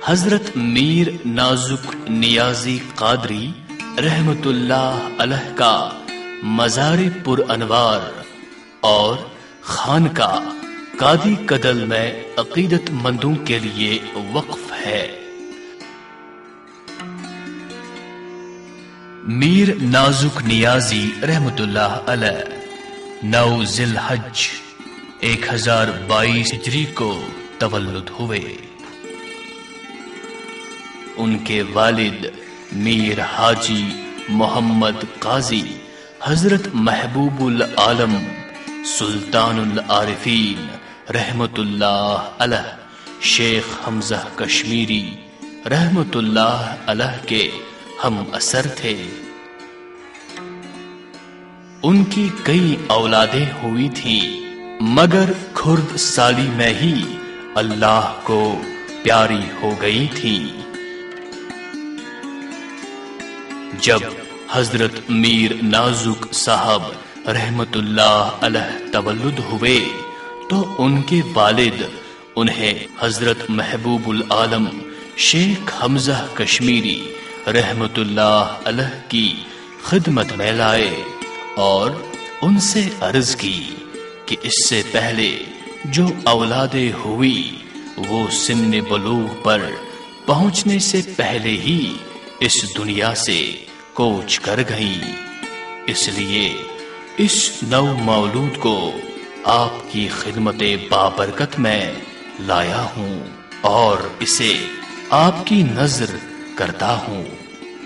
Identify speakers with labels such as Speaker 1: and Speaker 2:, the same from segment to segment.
Speaker 1: حضرت میر نازک نیازی قادری رحمت اللہ علیہ کا مزار پر انوار اور خانقاہ قادی کدل میں عقیدت مندوں کے لیے وقف ہے۔ میر نازک نیازی رحمت اللہ علیہ 9 ذی الحج 1022 ہجری کو تولد ہوئے۔ ان کے والد میر حاجی محمد قاضی حضرت محبوب العالم سلطان العارفین رحمت اللہ علیہ شیخ حمزہ کشمیری رحمت اللہ علیہ کے ہم اثر تھے۔ ان کی کئی اولادیں ہوئی تھیں، مگر خرد سالی میں ہی اللہ کو پیاری ہو گئی تھیں۔ جب حضرت میر نازک صاحب رحمت اللہ علیہ تولد ہوئے تو ان کے والد انہیں حضرت محبوب العالم شیخ حمزہ کشمیری رحمت اللہ علیہ کی خدمت میں لائے اور ان سے عرض کی کہ اس سے پہلے جو اولادیں ہوئی وہ سن بلوغ پر پہنچنے سے پہلے ہی اس دنیا سے کوچ کر گئیں، اس لیے اس نو مولود کو آپ کی خدمت بابرکت میں لایا ہوں اور اسے آپ کی نظر کرتا ہوں۔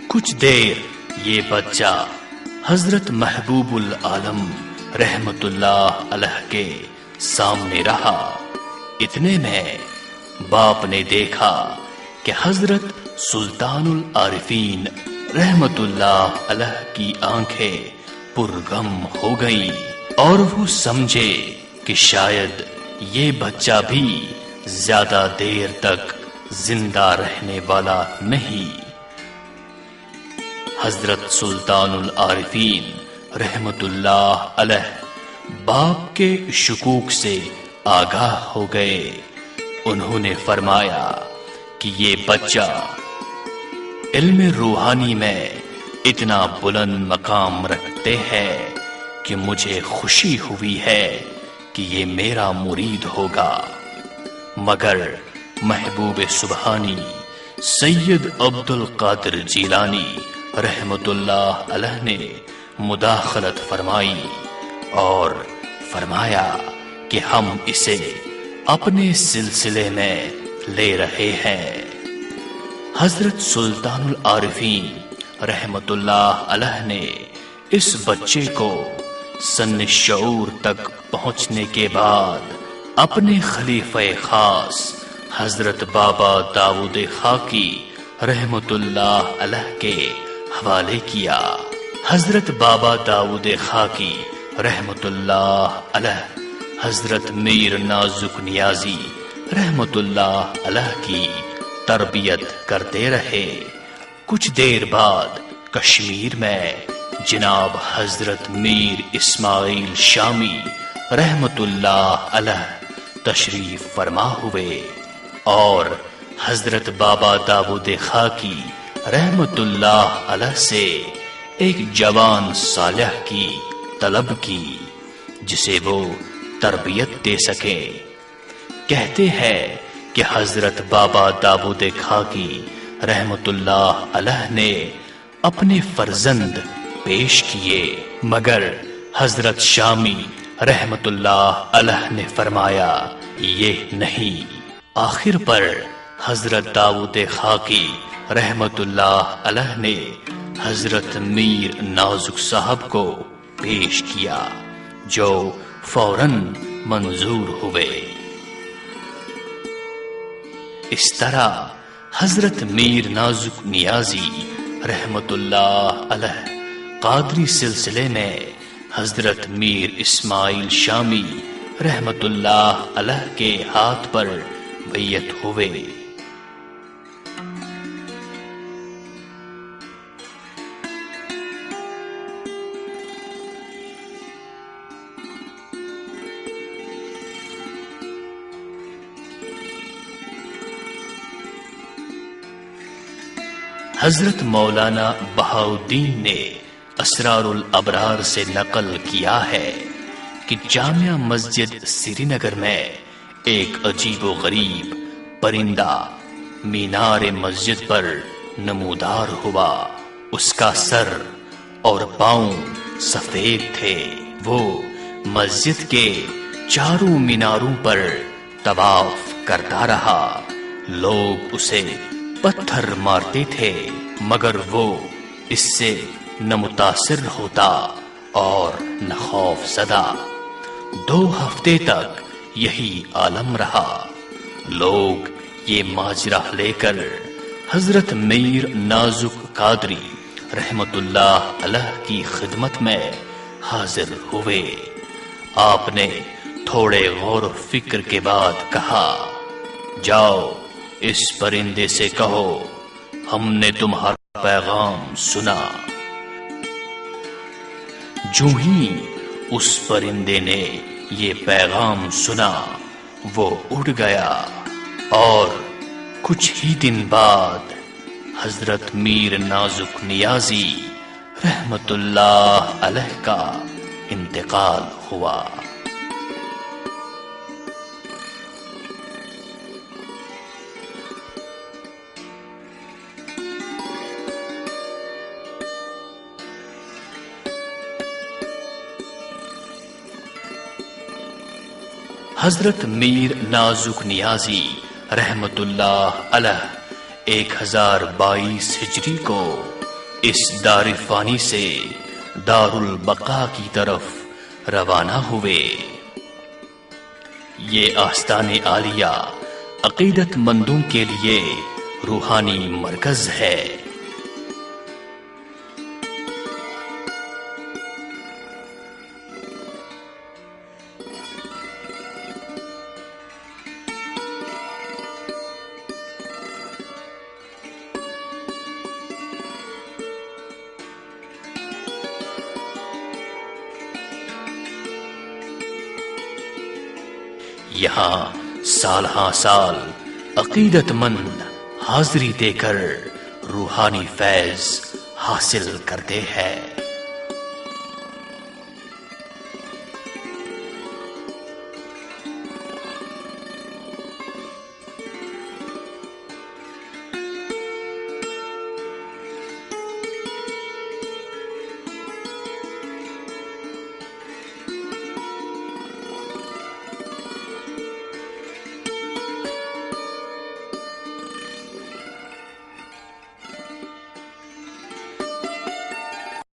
Speaker 1: کچھ دیر یہ بچہ حضرت محبوب العالم رحمت اللہ علیہ کے سامنے رہا۔ اتنے میں باپ نے دیکھا کہ حضرت سلطان العارفین رحمت اللہ علیہ کی آنکھیں پرغم ہو گئیں اور وہ سمجھے کہ شاید یہ بچہ بھی زیادہ دیر تک زندہ رہنے والا نہیں۔ حضرت سلطان العارفین رحمت اللہ علیہ باپ کے شکوک سے آگاہ ہو گئے۔ انہوں نے فرمایا کہ یہ بچہ علم روحانی میں اتنا بلند مقام رکھتے ہیں کہ مجھے خوشی ہوئی ہے کہ یہ میرا مرید ہوگا، مگر محبوب سبحانی سید عبد القادر جیلانی رحمت اللہ علیہ نے مداخلت فرمائی اور فرمایا کہ ہم اسے اپنے سلسلے میں لے رہے ہیں۔ حضرت سلطان العارفین رحمت اللہ علیہ نے اس بچے کو سن شعور تک پہنچنے کے بعد اپنے خلیفہ خاص حضرت بابا داؤد خاکی رحمت اللہ علیہ کے حوالے کیا۔ حضرت بابا داؤد خاکی رحمت اللہ علیہ حضرت میر نازک نیازی رحمت اللہ علیہ کی تربیت کرتے رہے۔ کچھ دیر بعد کشمیر میں جناب حضرت میر اسماعیل شامی رحمت اللہ علیہ تشریف فرما ہوئے اور حضرت بابا داؤد خاکی رحمت اللہ علیہ سے ایک جوان صالح کی طلب کی جسے وہ تربیت دے سکے۔ کہتے ہیں کہ حضرت بابا داؤد خاکی رحمت اللہ علیہ نے اپنے فرزند پیش کیے، مگر حضرت شامی رحمت اللہ علیہ نے فرمایا یہ نہیں۔ آخر پر حضرت داؤد خاکی رحمت اللہ علیہ نے حضرت میر نازک صاحب کو پیش کیا جو فوراً منظور ہوئے۔ اس طرح حضرت میر نازک نیازی رحمت اللہ علیہ قادری سلسلے میں حضرت میر اسماعیل شامی رحمت اللہ علیہ کے ہاتھ پر بیعت ہوئے۔ حضرت مولانا بہاؤالدین نے اسرار الابرار سے نقل کیا ہے کہ جامع مسجد سری نگر میں ایک عجیب و غریب پرندہ مینار مسجد پر نمودار ہوا۔ اس کا سر اور پاؤں سفید تھے۔ وہ مسجد کے چاروں میناروں پر طواف کرتا رہا۔ لوگ اسے پتھر مارتے تھے مگر وہ اس سے نہ متاثر ہوتا اور نہ خوف زدہ۔ 2 ہفتے تک یہی عالم رہا۔ لوگ یہ ماجرا لے کر حضرت میر نازک قادری رحمت اللہ علیہ کی خدمت میں حاضر ہوئے۔ آپ نے تھوڑے غور و فکر کے بعد کہا، جاؤ اس پرندے سے کہو ہم نے تمہارا پیغام سنا۔ جو ہی اس پرندے نے یہ پیغام سنا وہ اڑ گیا اور کچھ ہی دن بعد حضرت میر نازک نیازی رحمت اللہ علیہ کا انتقال ہوا۔ حضرت میر نازک نیازی رحمت اللہ علیہ 1022 ہجری کو اس دار فانی سے دار البقا کی طرف روانہ ہوئے۔ یہ آستان عالیہ عقیدت مندوں کے لیے روحانی مرکز ہے۔ یہاں سال ہاں سال عقیدت مند حاضری دے کر روحانی فیض حاصل کرتے ہیں۔